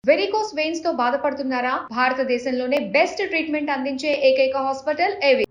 Varicose veins తో బాధపడుతున్నారా? భారతదేశంలోనే బెస్ట్ ట్రీట్మెంట్ అందించే ఏకైక హాస్పిటల్ ఏవి.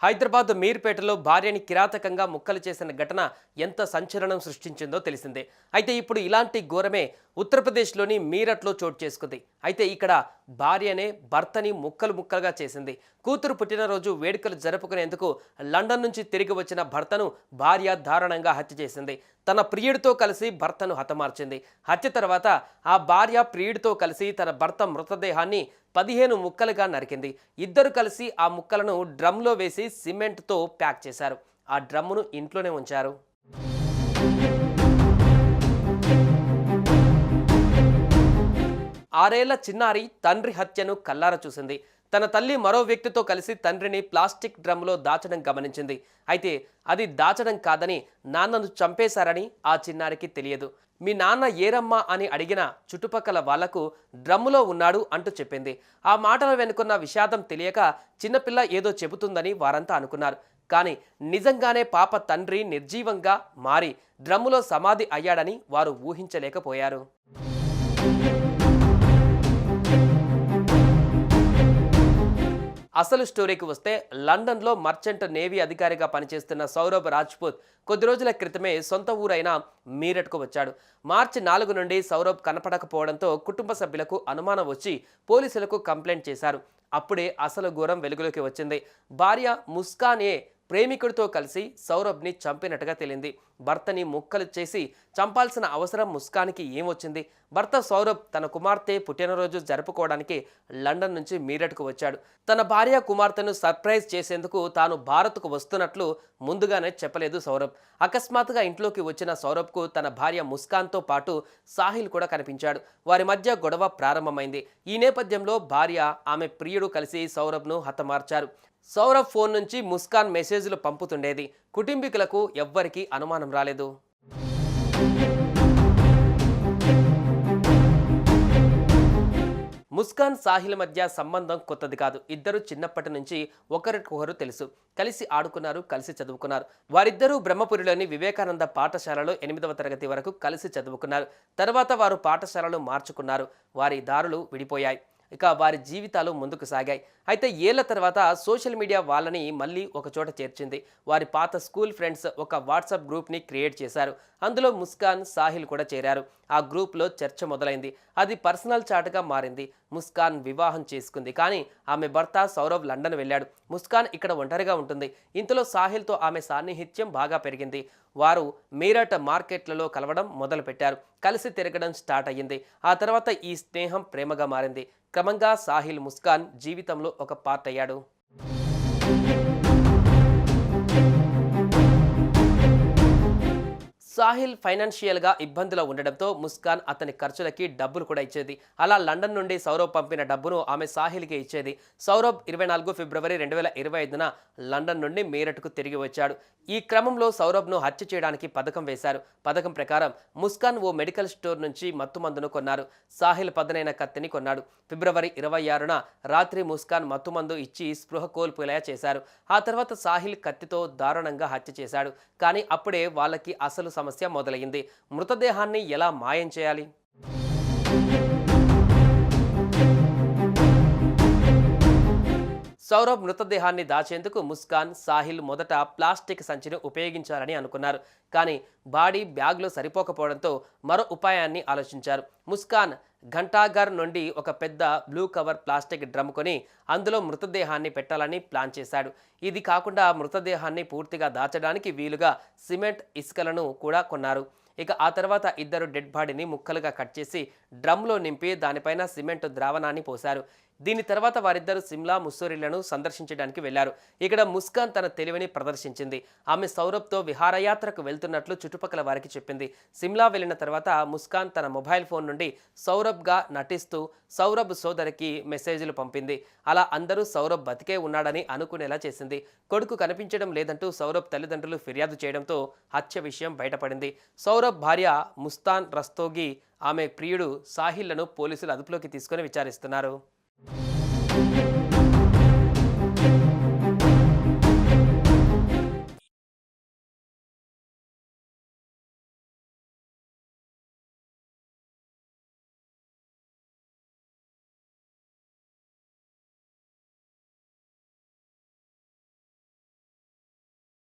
హైదరాబాద్ మీర్పేటలో భార్యని కిరాతకంగా ముక్కలు చేసిన ఘటన ఎంత సంచలనం సృష్టించిందో తెలిసిందే. అయితే ఇప్పుడు ఇలాంటి ఘోరమే ఉత్తరప్రదేశ్లోని మీరట్లో చోటు చేసుకుంది. అయితే ఇక్కడ భార్యనే భర్తని ముక్కలు ముక్కలుగా చేసింది. కూతురు పుట్టినరోజు వేడుకలు జరుపుకునేందుకు లండన్ నుంచి తిరిగి వచ్చిన భర్తను భార్య దారుణంగా హత్య చేసింది. తన ప్రియుడితో కలిసి భర్తను హతమార్చింది. హత్య తర్వాత ఆ భార్య ప్రియుడితో కలిసి తన భర్త మృతదేహాన్ని 15 ముక్కలుగా నరికింది. ఇద్దరు కలిసి ఆ ముక్కలను డ్రమ్లో వేసి సిమెంట్తో ప్యాక్ చేశారు. ఆ డ్రమ్మును ఇంట్లోనే ఉంచారు. ఆరేళ్ల చిన్నారి తండ్రి హత్యను కల్లారా చూసింది. తన తల్లి మరో వ్యక్తితో కలిసి తండ్రిని ప్లాస్టిక్ డ్రమ్లో దాచడం గమనించింది. అయితే అది దాచడం కాదని నాన్నను చంపేశారని ఆ చిన్నారికి తెలియదు. మీ నాన్న ఏరమ్మా అని అడిగిన చుట్టుపక్కల వాళ్లకు డ్రమ్ములో ఉన్నాడు అంటూ చెప్పింది. ఆ మాటల వెనుకున్న విషాదం తెలియక చిన్నపిల్ల ఏదో చెబుతుందని వారంతా అనుకున్నారు. కానీ నిజంగానే పాప తండ్రి నిర్జీవంగా మారి డ్రమ్ములో సమాధి అయ్యాడని వారు ఊహించలేకపోయారు. అసలు స్టోరీకి వస్తే లండన్లో మర్చెంట్ నేవీ అధికారిగా పనిచేస్తున్న సౌరభ్ రాజ్పుత్ కొద్ది రోజుల క్రితమే సొంత ఊరైన మీరట్కు వచ్చాడు. మార్చి 4 నుండి సౌరభ్ కనపడకపోవడంతో కుటుంబ సభ్యులకు అనుమానం వచ్చి పోలీసులకు కంప్లైంట్ చేశారు. అప్పుడే అసలు ఘోరం వెలుగులోకి వచ్చింది. భార్య ముస్కానే ప్రేమికుడితో కలిసి సౌరభ్ని చంపినట్టుగా తేలింది. భర్తని ముక్కలు చేసి చంపాల్సిన అవసరం ముస్కాన్కి ఏమొచ్చింది? భర్త సౌరభ్ తన కుమార్తె పుట్టినరోజు జరుపుకోవడానికి లండన్ నుంచి మీరట్కు వచ్చాడు. తన భార్య కుమార్తెను సర్ప్రైజ్ చేసేందుకు తాను భారత్కు వస్తున్నట్లు ముందుగానే చెప్పలేదు సౌరభ్. అకస్మాత్తుగా ఇంట్లోకి వచ్చిన సౌరభ్కు తన భార్య ముస్కాన్తో పాటు సాహిల్ కూడా కనిపించాడు. వారి మధ్య గొడవ ప్రారంభమైంది. ఈ నేపథ్యంలో భార్య, ఆమె ప్రియుడు కలిసి సౌరభ్ను హతమార్చారు. సౌరభ్ ఫోన్ నుంచి ముస్కాన్ మెసేజ్లు పంపుతుండేది. కుటుంబీకులకు ఎవ్వరికీ అనుమానం రాలేదు. ముస్కాన్ సాహిల్ మధ్య సంబంధం కొత్తది కాదు. ఇద్దరు చిన్నప్పటి నుంచి ఒకరికొకరు తెలుసు. కలిసి ఆడుకున్నారు, కలిసి చదువుకున్నారు. వారిద్దరూ బ్రహ్మపురిలోని వివేకానంద పాఠశాలలో 8వ తరగతి వరకు కలిసి చదువుకున్నారు. తర్వాత వారు పాఠశాలలు మార్చుకున్నారు. వారి దారులు విడిపోయాయి. ఇక వారి జీవితాలు ముందుకు సాగాయి. అయితే ఏళ్ల తర్వాత సోషల్ మీడియా వాళ్ళని మళ్ళీ ఒక చోట చేర్చింది. వారి పాత స్కూల్ ఫ్రెండ్స్ ఒక వాట్సాప్ గ్రూప్ని క్రియేట్ చేశారు. అందులో ముస్కాన్, సాహిల్ కూడా చేరారు. ఆ గ్రూప్లో చర్చ మొదలైంది. అది పర్సనల్ చాట్గా మారింది. ముస్కాన్ వివాహం చేసుకుంది. కానీ ఆమె భర్త సౌరభ్ లండన్ వెళ్ళాడు. ముస్కాన్ ఇక్కడ ఒంటరిగా ఉంటుంది. ఇంతలో సాహిల్తో ఆమె సాన్నిహిత్యం బాగా పెరిగింది. వారు మీరట్ మార్కెట్లలో కలవడం మొదలుపెట్టారు. కలిసి తిరగడం స్టార్ట్ అయ్యింది. ఆ తర్వాత ఈ స్నేహం ప్రేమగా మారింది. క్రమంగా సాహిల్ ముస్కాన్ జీవితంలో ఒక పార్ట్ అయ్యాడు. సాహిల్ ఫైనాన్షియల్గా ఇబ్బందులో ఉండడంతో ముస్కాన్ అతని ఖర్చులకి డబ్బులు కూడా ఇచ్చేది. అలా లండన్ నుండి సౌరభ్ పంపిన డబ్బును ఆమె సాహిల్కి ఇచ్చేది. సౌరభ్ 24 ఫిబ్రవరి 2025న లండన్ నుండి మీరట్కు తిరిగి వచ్చాడు. ఈ క్రమంలో సౌరభ్ను హత్య చేయడానికి పథకం వేశారు. పథకం ప్రకారం ముస్కాన్ ఓ మెడికల్ స్టోర్ నుంచి మత్తుమందును కొన్నారు. సాహిల్ పదునైన కత్తిని కొన్నాడు. ఫిబ్రవరి 26న రాత్రి ముస్కాన్ మత్తుమందు ఇచ్చి స్పృహ కోల్పోయేలా చేశారు. ఆ తర్వాత సాహిల్ కత్తితో దారుణంగా హత్య చేశాడు. కానీ అప్పుడే వాళ్ళకి అసలు సమస్య మొదలైంది. మృతదేహాన్ని ఎలా మాయం చేయాలి? సౌరభ్ మృతదేహాన్ని దాచేందుకు ముస్కాన్, సాహిల్ మొదట ప్లాస్టిక్ సంచిని ఉపయోగించాలని అనుకున్నారు. కానీ బాడీ బ్యాగ్లో సరిపోకపోవడంతో మరో ఉపాయాన్ని ఆలోచించారు. ముస్కాన్ ఘంటాఘర్ నుండి ఒక పెద్ద బ్లూ కవర్ ప్లాస్టిక్ డ్రమ్ కొని అందులో మృతదేహాన్ని పెట్టాలని ప్లాన్ చేశాడు. ఇది కాకుండా మృతదేహాన్ని పూర్తిగా దాచడానికి వీలుగా సిమెంట్, ఇసుకలను కూడా కొన్నారు. ఇక ఆ తర్వాత ఇద్దరు డెడ్ బాడీని ముక్కలుగా కట్ చేసి డ్రమ్లో నింపి దానిపైన సిమెంట్ ద్రావణాన్ని పోశారు. దీని తర్వాత వారిద్దరూ సిమ్లా, ముస్సోరీలను సందర్శించడానికి వెళ్లారు. ఇక్కడ ముస్కాన్ తన తెలివిని ప్రదర్శించింది. ఆమె సౌరభ్తో విహారయాత్రకు వెళ్తున్నట్లు చుట్టుపక్కల వారికి చెప్పింది. సిమ్లా వెళ్లిన తర్వాత ముస్కాన్ తన మొబైల్ ఫోన్ నుండి సౌరభ్గా నటిస్తూ సౌరభ్ సోదరికి మెసేజ్లు పంపింది. అలా అందరూ సౌరభ్ బతికే ఉన్నాడని అనుకునేలా చేసింది. కొడుకు కనిపించడం లేదంటూ సౌరభ్ తల్లిదండ్రులు ఫిర్యాదు చేయడంతో హత్య విషయం బయటపడింది. సౌరభ్ భార్య ముస్తాన్ రస్తోగి, ఆమె ప్రియుడు సాహిల్లను పోలీసులు అదుపులోకి తీసుకొని విచారిస్తున్నారు.